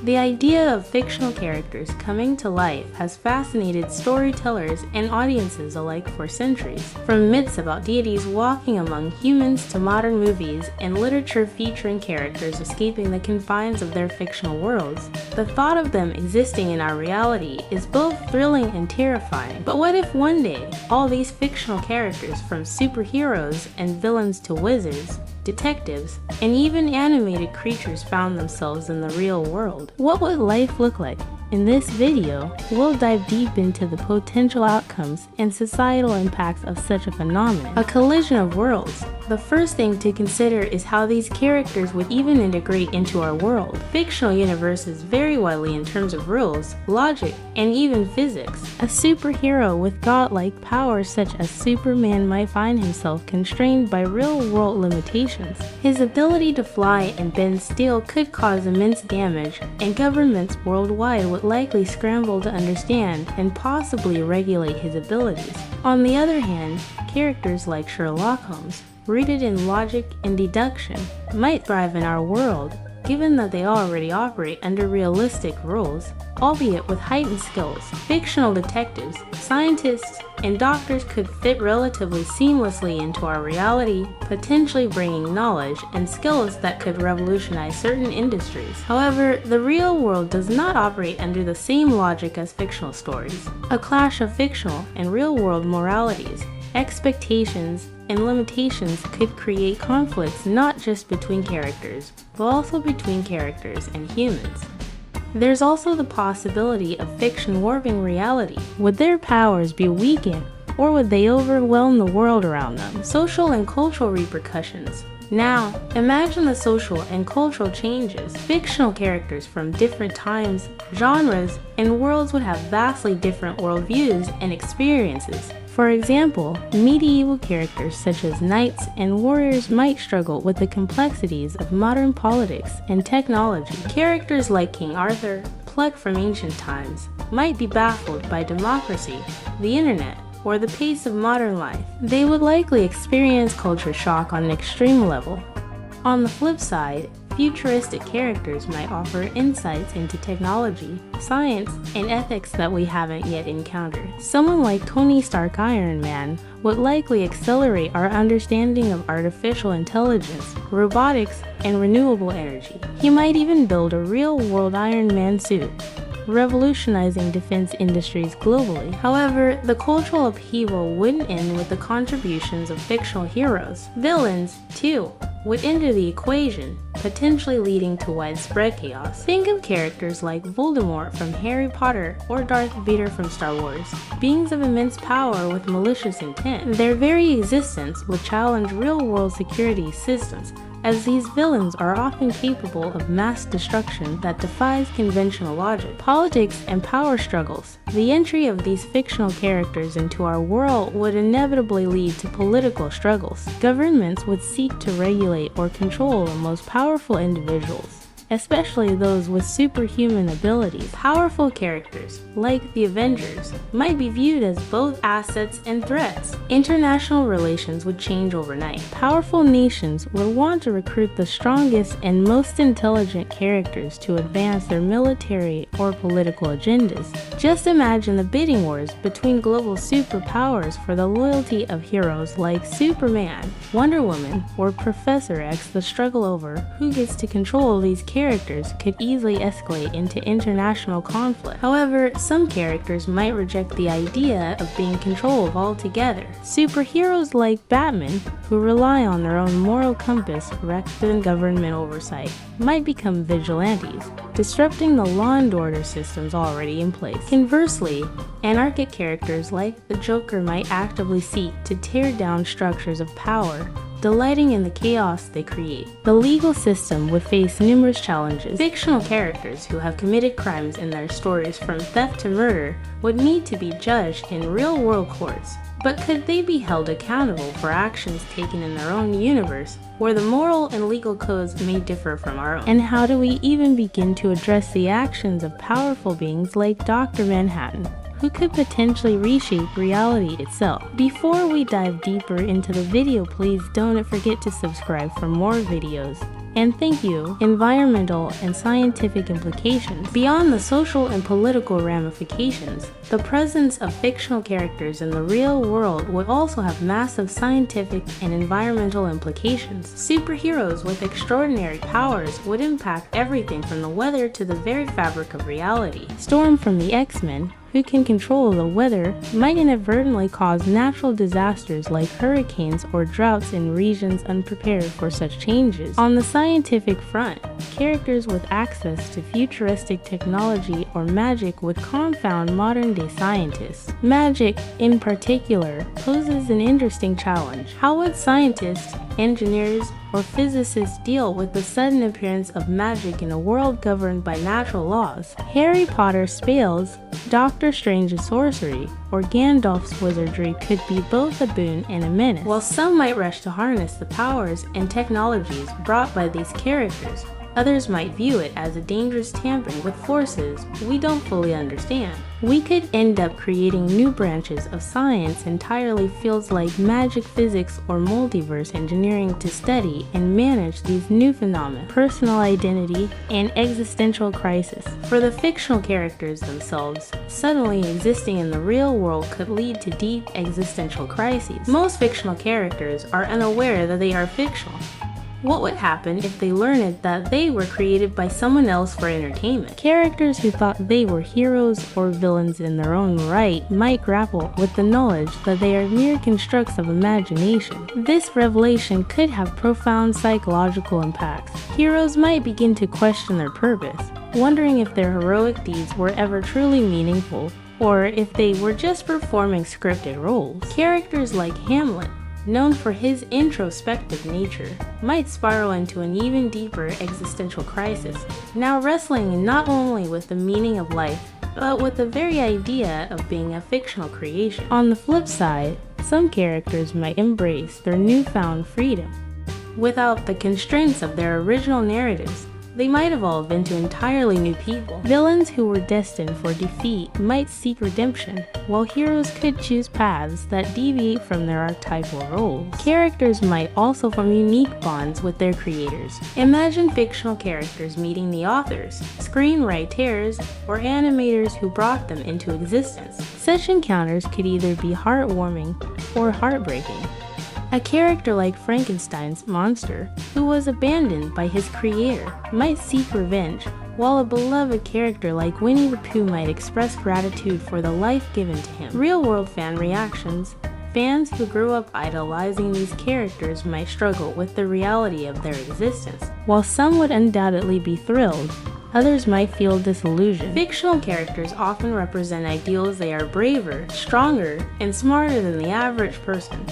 The idea of fictional characters coming to life has fascinated storytellers and audiences alike for centuries. From myths about deities walking among humans to modern movies and literature featuring characters escaping the confines of their fictional worlds, the thought of them existing in our reality is both thrilling and terrifying. But what if one day, all these fictional characters, from superheroes and villains to wizards, detectives, and even animated creatures, found themselves in the real world? What would life look like? In this video, we'll dive deep into the potential outcomes and societal impacts of such a phenomenon, a collision of worlds. The first thing to consider is how these characters would even integrate into our world. Fictional universes vary widely in terms of rules, logic, and even physics. A superhero with godlike powers such as Superman might find himself constrained by real-world limitations. His ability to fly and bend steel could cause immense damage, and governments worldwide would likely scramble to understand and possibly regulate his abilities. On the other hand, characters like Sherlock Holmes, rooted in logic and deduction, might thrive in our world, given that they already operate under realistic rules, albeit with heightened skills. Fictional detectives, scientists, and doctors could fit relatively seamlessly into our reality, potentially bringing knowledge and skills that could revolutionize certain industries. However, the real world does not operate under the same logic as fictional stories. A clash of fictional and real-world moralities, expectations, and limitations could create conflicts not just between characters, but also between characters and humans. There's also the possibility of fiction warping reality. Would their powers be weakened, or would they overwhelm the world around them? Social and cultural repercussions. Now, imagine the social and cultural changes. Fictional characters from different times, genres, and worlds would have vastly different worldviews and experiences. For example, medieval characters such as knights and warriors might struggle with the complexities of modern politics and technology. Characters like King Arthur, plucked from ancient times, might be baffled by democracy, the internet, or the pace of modern life. They would likely experience culture shock on an extreme level. On the flip side, futuristic characters might offer insights into technology, science, and ethics that we haven't yet encountered. Someone like Tony Stark Iron Man would likely accelerate our understanding of artificial intelligence, robotics, and renewable energy. He might even build a real-world Iron Man suit, revolutionizing defense industries globally. However, the cultural upheaval wouldn't end with the contributions of fictional heroes. Villains, too, would enter the equation, potentially leading to widespread chaos. Think of characters like Voldemort from Harry Potter or Darth Vader from Star Wars, beings of immense power with malicious intent. Their very existence would challenge real-world security systems, as these villains are often capable of mass destruction that defies conventional logic. Politics and power struggles. The entry of these fictional characters into our world would inevitably lead to political struggles. Governments would seek to regulate or control the most powerful individuals, especially those with superhuman abilities. Powerful characters, like the Avengers, might be viewed as both assets and threats. International relations would change overnight. Powerful nations would want to recruit the strongest and most intelligent characters to advance their military or political agendas. Just imagine the bidding wars between global superpowers for the loyalty of heroes like Superman, Wonder Woman, or Professor X. The struggle over who gets to control these characters could easily escalate into international conflict. However, some characters might reject the idea of being controlled altogether. Superheroes like Batman, who rely on their own moral compass rather than government oversight, might become vigilantes, disrupting the law and order systems already in place. Conversely, anarchic characters like the Joker might actively seek to tear down structures of power, delighting in the chaos they create. The legal system would face numerous challenges. Fictional characters who have committed crimes in their stories, from theft to murder, would need to be judged in real-world courts. But could they be held accountable for actions taken in their own universe, where the moral and legal codes may differ from our own? And how do we even begin to address the actions of powerful beings like Dr. Manhattan, who could potentially reshape reality itself? Before we dive deeper into the video, please don't forget to subscribe for more videos. And thank you, environmental and scientific implications. Beyond the social and political ramifications, the presence of fictional characters in the real world would also have massive scientific and environmental implications. Superheroes with extraordinary powers would impact everything from the weather to the very fabric of reality. Storm from the X-Men, who can control the weather, might inadvertently cause natural disasters like hurricanes or droughts in regions unprepared for such changes. On the scientific front, characters with access to futuristic technology or magic would confound modern-day scientists. Magic, in particular, poses an interesting challenge. How would scientists, engineers, or physicists deal with the sudden appearance of magic in a world governed by natural laws? Harry Potter's spells, Doctor Strange's sorcery, or Gandalf's wizardry could be both a boon and a menace. While some might rush to harness the powers and technologies brought by these characters, others might view it as a dangerous tampering with forces we don't fully understand. We could end up creating new branches of science, entirely fields like magic, physics, or multiverse engineering to study and manage these new phenomena, personal identity, and existential crisis. For the fictional characters themselves, suddenly existing in the real world could lead to deep existential crises. Most fictional characters are unaware that they are fictional. What would happen if they learned that they were created by someone else for entertainment? Characters who thought they were heroes or villains in their own right might grapple with the knowledge that they are mere constructs of imagination. This revelation could have profound psychological impacts. Heroes might begin to question their purpose, wondering if their heroic deeds were ever truly meaningful, or if they were just performing scripted roles. Characters like Hamlet, known for his introspective nature, might spiral into an even deeper existential crisis, now wrestling not only with the meaning of life, but with the very idea of being a fictional creation. On the flip side, some characters might embrace their newfound freedom. Without the constraints of their original narratives, they might evolve into entirely new people. Villains who were destined for defeat might seek redemption, while heroes could choose paths that deviate from their archetypal roles. Characters might also form unique bonds with their creators. Imagine fictional characters meeting the authors, screenwriters, or animators who brought them into existence. Such encounters could either be heartwarming or heartbreaking. A character like Frankenstein's monster, who was abandoned by his creator, might seek revenge, while a beloved character like Winnie the Pooh might express gratitude for the life given to him. Real-world fan reactions. Fans who grew up idolizing these characters might struggle with the reality of their existence. While some would undoubtedly be thrilled, others might feel disillusioned. Fictional characters often represent ideals they are braver, stronger, and smarter than the average person.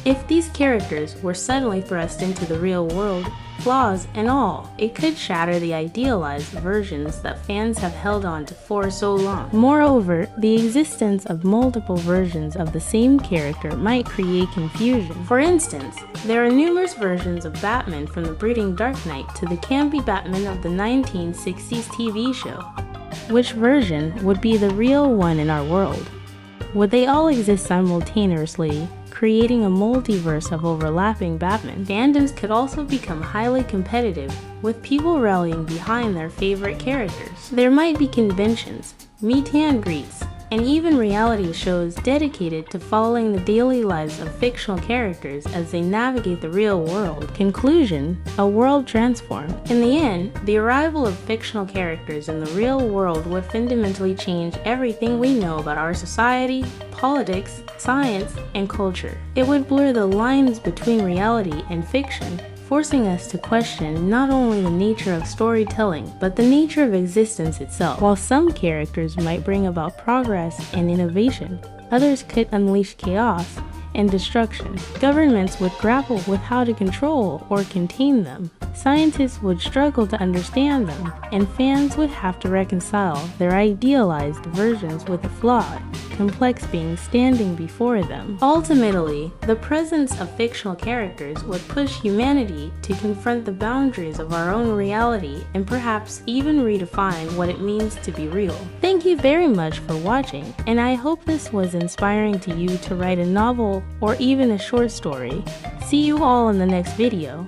If these characters were suddenly thrust into the real world, flaws and all, it could shatter the idealized versions that fans have held on to for so long. Moreover, the existence of multiple versions of the same character might create confusion. For instance, there are numerous versions of Batman, from the brooding Dark Knight to the campy Batman of the 1960s TV show. Which version would be the real one in our world? Would they all exist simultaneously, creating a multiverse of overlapping Batman? Fandoms could also become highly competitive, with people rallying behind their favorite characters. There might be conventions, meet and greets, and even reality shows dedicated to following the daily lives of fictional characters as they navigate the real world. Conclusion: a world transformed. In the end, the arrival of fictional characters in the real world would fundamentally change everything we know about our society, politics, science, and culture. It would blur the lines between reality and fiction, forcing us to question not only the nature of storytelling, but the nature of existence itself. While some characters might bring about progress and innovation, others could unleash chaos and destruction. Governments would grapple with how to control or contain them. Scientists would struggle to understand them, and fans would have to reconcile their idealized versions with the flawed, complex beings standing before them. Ultimately, the presence of fictional characters would push humanity to confront the boundaries of our own reality and perhaps even redefine what it means to be real. Thank you very much for watching, and I hope this was inspiring to you to write a novel or even a short story. See you all in the next video.